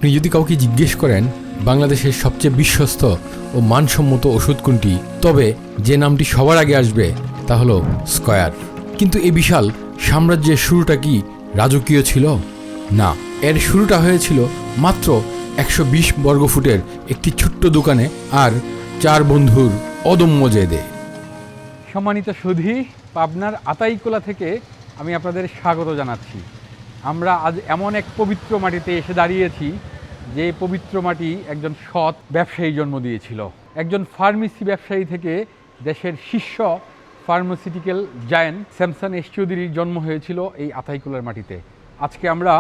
আপনি যদি কাউকে জিজ্ঞেস করেন বাংলাদেশের সবচেয়ে বিশ্বস্ত ও মানসম্মত ওষুধ কোনটি, তবে যে নামটি সবার আগে আসবে তা হলো স্কয়ার। কিন্তু এই বিশাল সাম্রাজ্যের শুরুটা কি রাজকীয় ছিল? না, এর শুরুটা হয়েছিল মাত্র 120 বর্গফুটের একটি ছোট্ট দোকানে আর 4 বন্ধুর অদম্য জেদে। সম্মানিত সুধী, পাবনার আতাইকোলা থেকে আমি আপনাদের স্বাগত জানাচ্ছি। আমরা আজ এমন এক পবিত্র মাটিতে এসে দাঁড়িয়েছি যে পবিত্র মাটি একজন সৎ ব্যবসায়ী জন্ম দিয়েছিল। একজন ফার্মেসি ব্যবসায়ী থেকে দেশের শীর্ষ ফার্মাসিউটিক্যাল জায়ান্ট স্যামসন এস চৌধুরীর জন্ম হয়েছিল এই আতাইকোলার মাটিতে। আজকে আমরা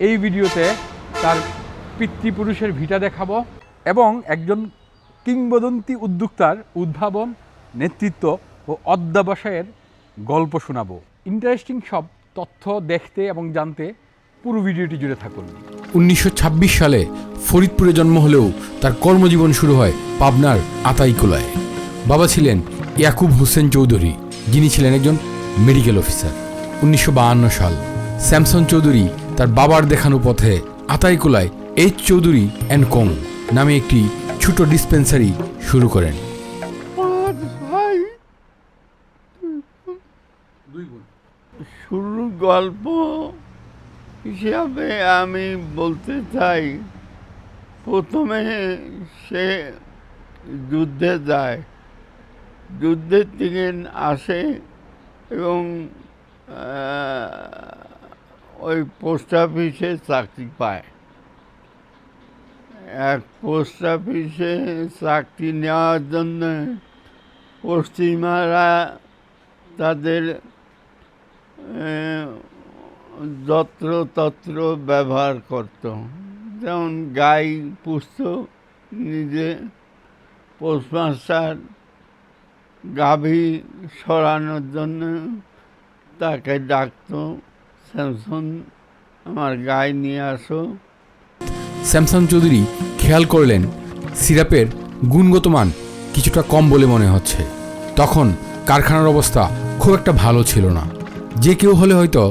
এই ভিডিওতে তার পিতৃপুরুষের ভিটা দেখাবো এবং একজন কিংবদন্তি উদ্যোক্তার উদ্ভাবন, নেতৃত্ব ও অধ্যবসায়ের গল্প শোনাবো। ইন্টারেস্টিং সব তথ্য দেখতে এবং জানতে পুরো ভিডিওটি জুড়ে থাকুন। 1926 সালে ফরিদপুরে জন্ম হলেও তার কর্মজীবন শুরু হয় পাবনার আতাইকোলায়। বাবা ছিলেন ইয়াকুব হোসেন চৌধুরী, যিনি ছিলেন একজন মেডিকেল অফিসার। 1952 সাল স্যামসন চৌধুরী তার বাবার দেখানো পথে আতাইকোলায় এইচ চৌধুরী অ্যান্ড কোং নামে একটি ছোট ডিসপেন্সারি শুরু করেন। শুরুর গল্প হিসাবে আমি বলতে চাই, প্রথমে সে যুদ্ধে যায়, যুদ্ধের থেকে আসে এবং ওই পোস্ট অফিসে চাকরি পায়। এক পোস্ট অফিসে চাকরি নেওয়ার জন্য পশ্চিমারা তাদের যত্রতত্র ব্যবহার করত, যেমন গাই পুষত, নিজে পোস্টমাস্টার গাভী সরানোর জন্য তাকে ডাকতো, স্যামসন আমার গাই নিয়ে আসো। স্যামসন চৌধুরী খেয়াল করলেন সিরাপের গুণগত মান কিছুটা কম বলে মনে হচ্ছে। তখন কারখানার অবস্থা খুব একটা ভালো ছিল না। যে কেউ হলে হয়তো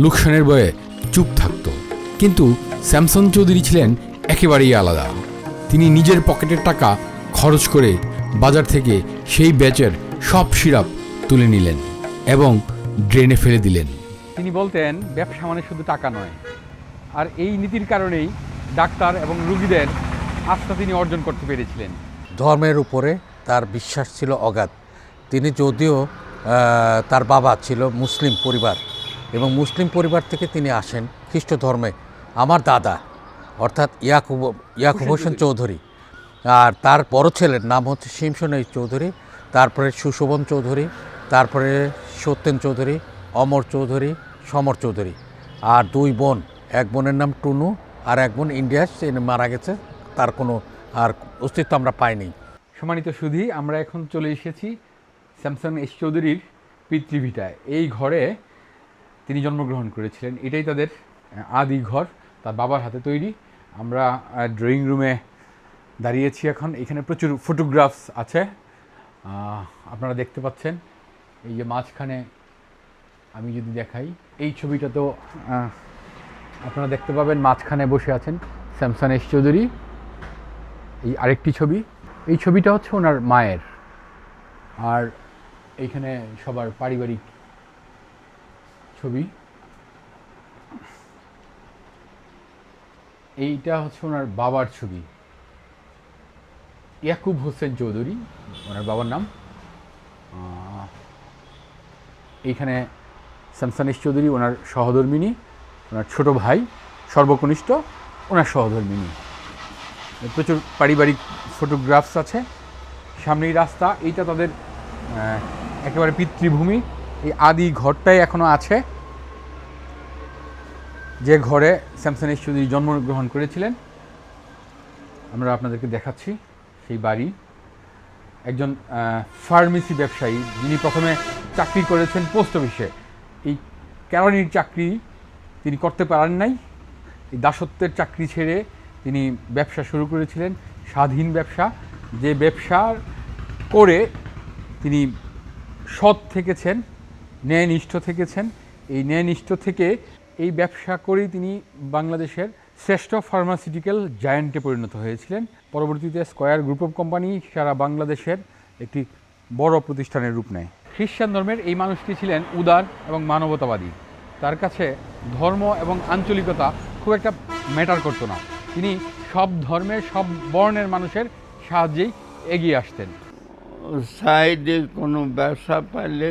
লোকসানের ভয়ে চুপ থাকত, কিন্তু স্যামসন চৌধুরী ছিলেন একেবারেই আলাদা। তিনি নিজের পকেটের টাকা খরচ করে বাজার থেকে সেই ব্যাচের সব সিরাপ তুলে নিলেন এবং ড্রেনে ফেলে দিলেন। তিনি বলতেন, ব্যবসা মানে শুধু টাকা নয়। আর এই নীতির কারণেই ডাক্তার এবং রোগীদের আস্থা তিনি অর্জন করতে পেরেছিলেন। ধর্মের উপরে তার বিশ্বাস ছিল অগাধ। তিনি যদিও তার বাবা ছিল মুসলিম পরিবার এবং মুসলিম পরিবার থেকে তিনি আসেন খ্রিস্ট ধর্মে। আমার দাদা অর্থাৎ ইয়াকুব হোসেন চৌধুরী, আর তার বড় ছেলের নাম হচ্ছে শিমশন এইচ চৌধুরী, তারপরে সুশোভন চৌধুরী, তারপরে সত্যেন চৌধুরী, অমর চৌধুরী, সমর চৌধুরী, আর 2 বোন। এক বোনের নাম টুনু আর এক বোন ইন্ডিয়া, সে মারা গেছে, তার কোনো আর অস্তিত্ব আমরা পাইনি। সম্মানিত সুধী, আমরা এখন চলে এসেছি স্যামসন এস চৌধুরীর পিতৃভিটায়। এই ঘরে তিনি জন্মগ্রহণ করেছিলেন। এটাই তাদের আদি ঘর, তার বাবার হাতে তৈরি। আমরা ড্রয়িং রুমে দাঁড়িয়েছি এখন। এখানে প্রচুর ফটোগ্রাফস আছে, আপনারা দেখতে পাচ্ছেন। এই যে মাঝখানে আমি যদি দেখাই, এই ছবিটা তো আপনারা দেখতে পাবেন, মাঝখানে বসে আছেন স্যামসন এস চৌধুরী। এই আরেকটি ছবি, এই ছবিটা হচ্ছে ওনার মায়ের। আর এইখানে সবার পারিবারিক ছবি। এইটা হচ্ছে ওনার বাবার ছবি, ইয়াকুব হোসেন চৌধুরী ওনার বাবার নাম। এইখানে স্যামসন এস চৌধুরী ওনার সহধর্মিণী, ওনার ছোট ভাই সর্বকনিষ্ঠ, ওনার সহধর্মিণী। প্রচুর পারিবারিক ফটোগ্রাফস আছে। সামনেই রাস্তা, এইটা তাদের একেবারে পিতৃভূমি। এই আদি ঘরটাই এখনও আছে, যে ঘরে স্যামসন এস চৌধুরী জন্মগ্রহণ করেছিলেন। আমরা আপনাদেরকে দেখাচ্ছি সেই বাড়ি। একজন ফার্মেসি ব্যবসায়ী, যিনি প্রথমে চাকরি করেছেন পোস্ট অফিসে। এই কেরানির চাকরি তিনি করতে পারেন নাই। এই দাসত্বের চাকরি ছেড়ে তিনি ব্যবসা শুরু করেছিলেন, স্বাধীন ব্যবসা। যে ব্যবসা করে তিনি সৎ থেকেছেন, ন্যায়নিষ্ঠ থেকেছেন। এই ন্যায়নিষ্ঠ থেকে এই ব্যবসা করেই তিনি বাংলাদেশের শ্রেষ্ঠ ফার্মাসিউটিক্যাল জায়ান্টে পরিণত হয়েছিলেন। পরবর্তীতে স্কয়ার গ্রুপ অফ কোম্পানি সারা বাংলাদেশের একটি বড় প্রতিষ্ঠানের রূপ নেয়। খ্রিস্টান ধর্মের এই মানুষটি ছিলেন উদার এবং মানবতাবাদী। তার কাছে ধর্ম এবং আঞ্চলিকতা খুব একটা ম্যাটার করতো না। তিনি সব ধর্মের সব বর্ণের মানুষের সাহায্যেই এগিয়ে আসতেন। সাইডে কোনো ব্যবসা পাইলে,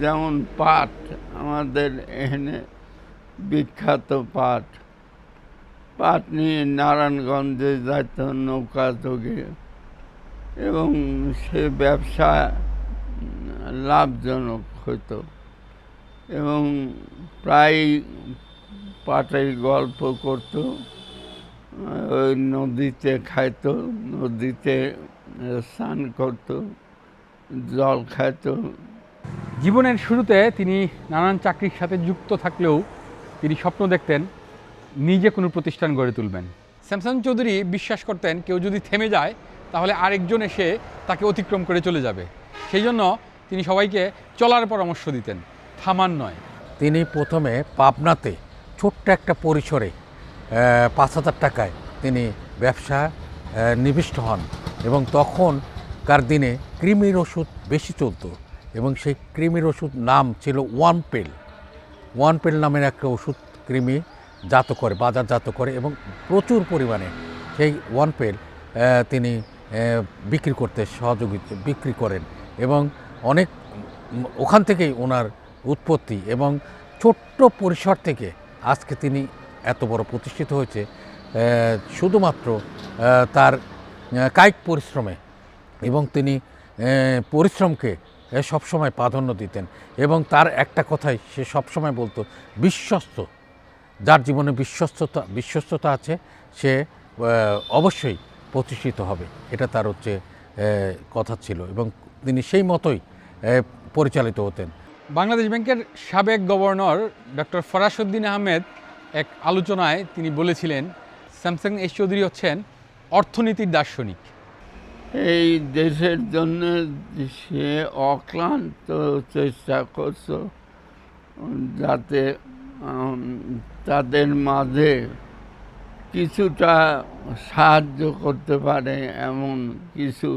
যেমন পাট, আমাদের এখানে বিখ্যাত পাট নিয়ে নারায়ণগঞ্জে যাইত নৌকা যোগে, এবং সে ব্যবসা লাভজনক হতো এবং প্রায় পাটের গল্প করত। ওই নদীতে খাইত, নদীতে স্নান করত, জল খাইত। জীবনের শুরুতে তিনি নানান চাকরির সাথে যুক্ত থাকলেও তিনি স্বপ্ন দেখতেন নিজে কোনো প্রতিষ্ঠান গড়ে তুলবেন। স্যামসন চৌধুরী বিশ্বাস করতেন কেউ যদি থেমে যায় তাহলে আরেকজন এসে তাকে অতিক্রম করে চলে যাবে। সেই জন্য তিনি সবাইকে চলার পরামর্শ দিতেন, থামান নয়। তিনি প্রথমে পাবনাতে ছোট্ট একটা পরিসরে 5,000 টাকায় তিনি ব্যবসা নিবিষ্ট হন, এবং তখনকার দিনে কৃমির ওষুধ বেশি চলতো, এবং সেই কৃমির ওষুধ নাম ছিল ওয়ান পেল নামের একটা ওষুধ কৃমি জাত করে, বাজারজাত করে, এবং প্রচুর পরিমাণে সেই ওয়ান পেল তিনি বিক্রি করেন, এবং অনেক ওখান থেকেই ওনার উৎপত্তি, এবং ছোট্ট পরিসর থেকে আজকে তিনি এত বড় প্রতিষ্ঠিত হয়েছে শুধুমাত্র তার কায়িক পরিশ্রমে। এবং তিনি পরিশ্রমকে সবসময় প্রাধান্য দিতেন, এবং তার একটা কথাই সে সবসময় বলতো, বিশ্বস্ত, যার জীবনে বিশ্বস্ততা আছে সে অবশ্যই প্রতিষ্ঠিত হবে। এটা তার কথা ছিল, এবং তিনি সেই মতোই পরিচালিত হতেন। বাংলাদেশ ব্যাংকের সাবেক গভর্নর ডক্টর ফরাসউদ্দিন আহমেদ এক আলোচনায় তিনি বলেছিলেন স্যামসন এস চৌধুরী হচ্ছেন অর্থনীতির দার্শনিক। এই দেশের জন্য সে অক্লান্ত চেষ্টা করছে যাতে তাদের মাঝে কিছুটা সাহায্য করতে পারে এমন কিছু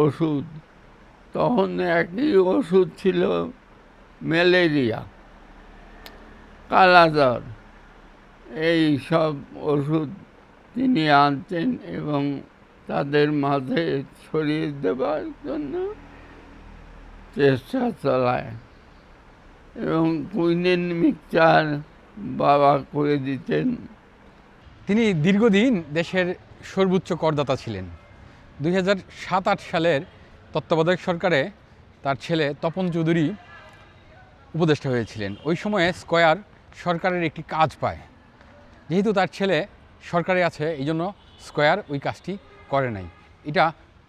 ওষুধ। তখন একই ওষুধ ছিল ম্যালেরিয়া, কালাজ্বর, এই সব ওষুধ তিনি আনতেন এবং তাদের মাঝে ছড়িয়ে দেওয়ার জন্য চেষ্টা চালায়, এবং কুইনেন মিক্সচার বাবা করে দিতেন। তিনি দীর্ঘদিন দেশের সর্বোচ্চ করদাতা ছিলেন। 2007-8 সালের তত্ত্বাবধায়ক সরকারে তার ছেলে তপন চৌধুরী উপদেষ্টা হয়েছিলেন। ওই সময়ে স্কয়ার সরকারের একটি কাজ পায়। যেহেতু তার ছেলে সরকারে আছে, এই জন্য স্কয়ার ওই কাজটি করে নাই। এটা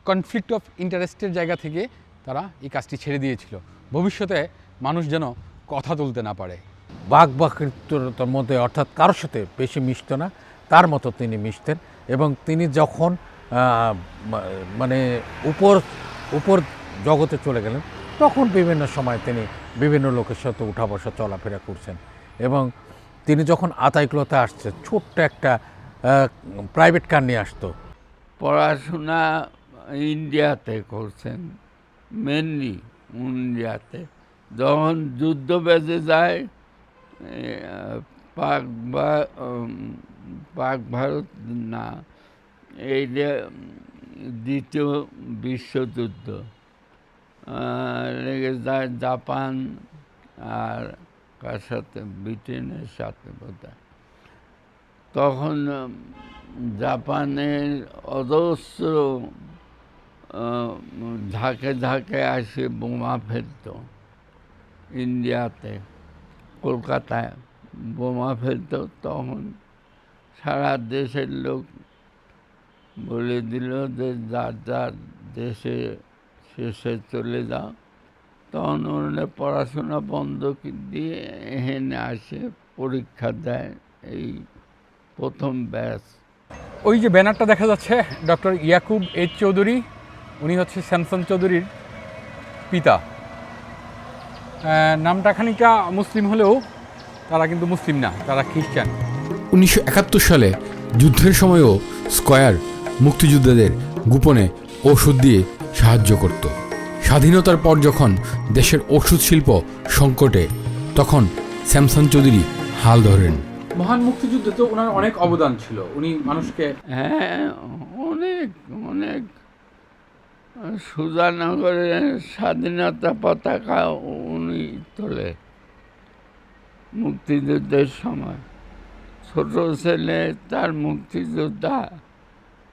কনফ্লিক্ট অফ ইন্টারেস্টের জায়গা থেকে তারা এই কাজটি ছেড়ে দিয়েছিল, ভবিষ্যতে মানুষ যেন কথা তুলতে না পারে। বাকবাকৃততার মধ্যে, অর্থাৎ কারোর সাথে বেশি মিশত না, তার মতো তিনি মিশতেন। এবং তিনি যখন মানে উপর জগতে চলে গেলেন, তখন বিভিন্ন সময় তিনি বিভিন্ন লোকের সাথে উঠা বসা চলাফেরা করছেন। এবং তিনি যখন আতাইকুলাতে আসছে, ছোট্ট একটা প্রাইভেট কার নিয়ে আসতো। পড়াশোনা ইন্ডিয়াতে করছেন, মেনলি ইন্ডিয়াতে। যখন যুদ্ধ বেজে যায়, পাক ভারত না, এই যে দ্বিতীয় বিশ্বযুদ্ধ লেগে যায় জাপান আর কার সাথে, ব্রিটেনের সাথে বোধহয়। তখন জাপানের অজস্র ঝাঁকে ঝাঁকে আসে বোমা ফেলত ইন্ডিয়াতে, কলকাতায় বোমা ফেলত। তখন সারা দেশের লোক বলে দিল যে যার যার দেশে শেষে চলে যাও। তখন ওরা পড়াশোনা বন্ধ দিয়ে এখানে আসে, পরীক্ষা দেয়, এই প্রথম ব্যাচ। ওই যে ব্যানারটা দেখা যাচ্ছে, ডক্টর ইয়াকুব এইচ চৌধুরী, উনি হচ্ছে স্যামসন চৌধুরীর পিতা। নামটা খানিকটা মুসলিম হলেও তারা কিন্তু মুসলিম না, তারা খ্রিস্টান। 1971 সালে যুদ্ধের সময়ও স্কয়ার মুক্তিযোদ্ধাদের গোপনে ওষুধ দিয়ে সাহায্য করত। স্বাধীনতার পর যখন দেশের ওষুধ শিল্প সংকটে, তখন শ্যামসন চৌধুরী হাল ধরেন। মহান মুক্তিযুদ্ধে তো ওনার অনেক অবদান ছিল, উনি মানুষকে হ্যাঁ, অনেক অনেক সুজানগরের স্বাধীনতা পতাকা উনি তোলে মুক্তিযুদ্ধের সময়। ছোট ছেলে তার মুক্তিযোদ্ধা,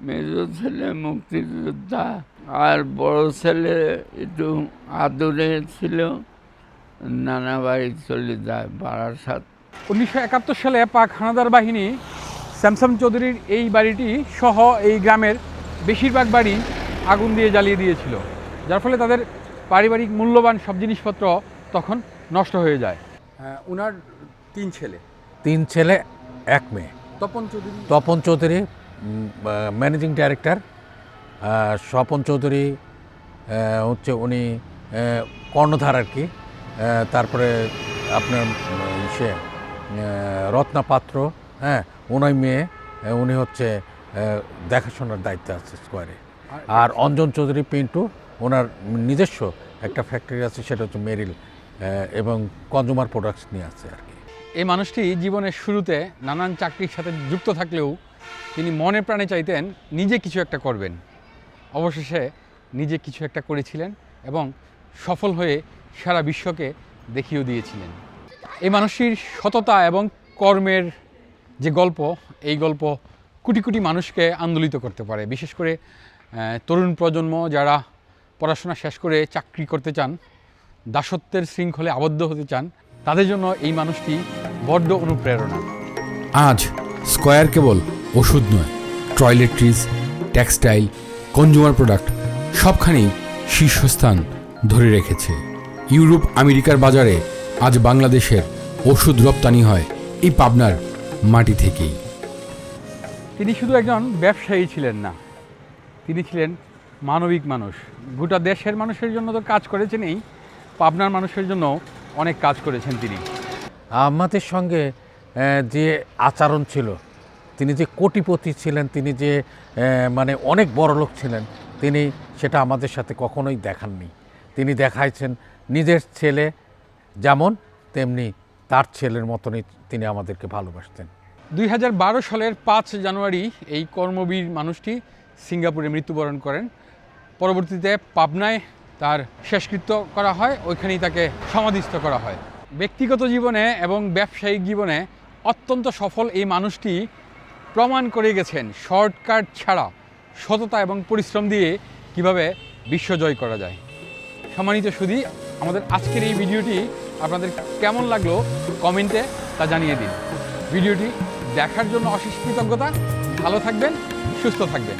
মেজো ছেলে মুক্তিযোদ্ধা, আর বড় ছেলে একটু আদুরে ছিল, নানা বাড়ি চলে যায় বারাসাত। 1971 সালে পাক হানাদার বাহিনী শ্যামসন চৌধুরীর এই বাড়িটি সহ এই গ্রামের বেশিরভাগ বাড়ি আগুন দিয়ে জ্বালিয়ে দিয়েছিল, যার ফলে তাদের পারিবারিক মূল্যবান সব জিনিসপত্র তখন নষ্ট হয়ে যায়। ওনার 3 ছেলে, 3 ছেলে 1 মেয়ে। তপন চৌধুরী ম্যানেজিং ডাইরেক্টর, স্বপন চৌধুরী হচ্ছে উনি কর্ণধার আর কি। তারপরে আপনার সে রত্না পাত্র, হ্যাঁ ওনার মেয়ে, উনি হচ্ছে দেখাশোনার দায়িত্বে আছে স্কোয়ারে। আর অঞ্জন চৌধুরী পিন্টু, ওনার নিজস্ব একটা ফ্যাক্টরি আছে, সেটা হচ্ছে মেরিল এবং কনজুমার প্রোডাক্টস নিয়ে আছে আর কি। এই মানুষটি জীবনের শুরুতে নানান চাকরির সাথে যুক্ত থাকলেও তিনি মনে প্রাণে চাইতেন নিজে কিছু একটা করবেন। অবশেষে নিজে কিছু একটা করেছিলেন এবং সফল হয়ে সারা বিশ্বকে দেখিয়েও দিয়েছিলেন। এই মানুষটির সততা এবং কর্মের যে গল্প, এই গল্প কোটি কোটি মানুষকে আন্দোলিত করতে পারে, বিশেষ করে তরুণ প্রজন্ম যারা পড়াশোনা শেষ করে চাকরি করতে চান, দাসত্বের শৃঙ্খলে আবদ্ধ হতে চান, তাদের জন্য এই মানুষটি বড্ড অনুপ্রেরণা। আজ স্কয়ার কেবল ওষুধ নয়, টয়লেট্রিজ, টেক্সটাইল, কনজুমার প্রোডাক্ট সবখানেই শীর্ষস্থান ধরে রেখেছে। ইউরোপ আমেরিকার বাজারে আজ বাংলাদেশের ওষুধ রপ্তানি হয় এই পাবনার মাটি থেকেই। তিনি শুধু একজন ব্যবসায়ী ছিলেন না, তিনি ছিলেন মানবিক মানুষ। গোটা দেশের মানুষের জন্য তো কাজ করেছেনই, পাবনার মানুষের জন্য অনেক কাজ করেছেন তিনি। আমাদের সঙ্গে যে আচরণ ছিল, তিনি যে কোটিপতি ছিলেন, তিনি যে মানে অনেক বড় লোক ছিলেন, তিনি সেটা আমাদের সাথে কখনোই দেখাননি। তিনি দেখাইছেন নিজের ছেলে যেমন, তেমনি তার ছেলের মতনই তিনি আমাদেরকে ভালোবাসতেন। 2012 সালের 5 জানুয়ারি এই কর্মবীর মানুষটি সিঙ্গাপুরে মৃত্যুবরণ করেন। পরবর্তীতে পাবনায় তার শেষকৃত্য করা হয়, ওইখানেই তাকে সমাধিস্থ করা হয়। ব্যক্তিগত জীবনে এবং ব্যবসায়িক জীবনে অত্যন্ত সফল এই মানুষটি প্রমাণ করে গেছেন শর্টকাট ছাড়া সততা এবং পরিশ্রম দিয়ে কিভাবে বিশ্বজয় করা যায়। সম্মানিত সুধী, আমাদের আজকের এই ভিডিওটি আপনাদের কেমন লাগলো কমেন্টে তা জানিয়ে দিন। ভিডিওটি দেখার জন্য অশেষ কৃতজ্ঞতা। ভালো থাকবেন, সুস্থ থাকবেন।